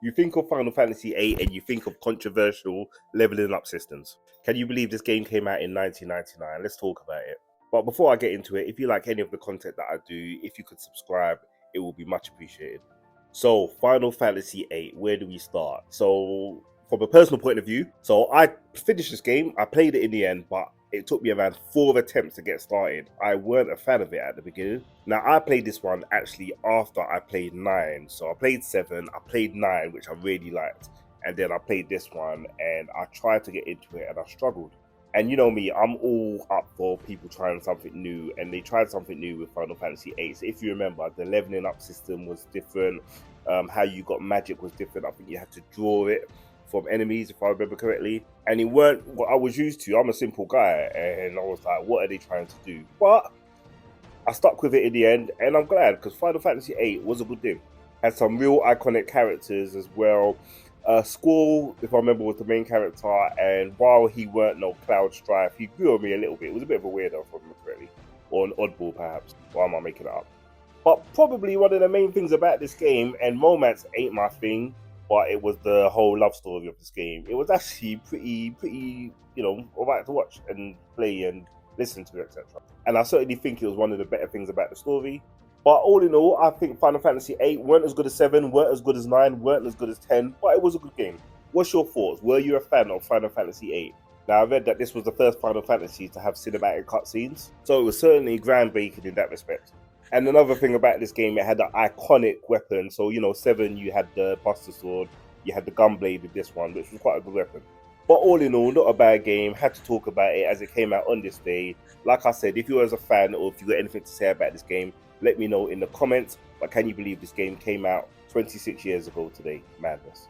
You think of Final Fantasy VIII and you think of controversial leveling up systems. Can you believe this game came out in 1999? Let's talk about it. But before I get into it, if you like any of the content that I do, if you could subscribe, it will be much appreciated. So, Final Fantasy VIII, where do we start? So, from a personal point of view, so I finished this game, I played it in the end, but it took me around 4 attempts to get started. I weren't a fan of it at the beginning. Now, I played this one actually after I played 9. So I played 7, I played 9, which I really liked. And then I played this one and I tried to get into it and I struggled. And you know me, I'm all up for people trying something new, and they tried something new with Final Fantasy VIII. So if you remember, the leveling up system was different. How you got magic was different. I think you had to draw it from enemies, if I remember correctly. And it weren't what I was used to. I'm a simple guy, and I was like, what are they trying to do? But I stuck with it in the end, and I'm glad, because Final Fantasy VIII was a good game. Had some real iconic characters as well. Squall, if I remember, was the main character, and while he weren't no Cloud Strife, he grew on me a little bit. It was a bit of a weirdo, if I remember correctly. Or an oddball, perhaps. Why am I making it up? But probably one of the main things about this game, and romance ain't my thing, but it was the whole love story of this game. It was actually pretty, alright to watch and play and listen to, etc. And I certainly think it was one of the better things about the story. But all in all, I think Final Fantasy VIII weren't as good as 7, weren't as good as 9, weren't as good as 10, but it was a good game. What's your thoughts? Were you a fan of Final Fantasy VIII? Now, I read that this was the first Final Fantasy to have cinematic cutscenes, so it was certainly groundbreaking in that respect. And another thing about this game, it had an iconic weapon. So, 7, you had the Buster Sword, you had the Gunblade with this one, which was quite a good weapon. But all in all, not a bad game. Had to talk about it as it came out on this day. Like I said, if you was a fan or if you got anything to say about this game, let me know in the comments. But can you believe this game came out 26 years ago today? Madness.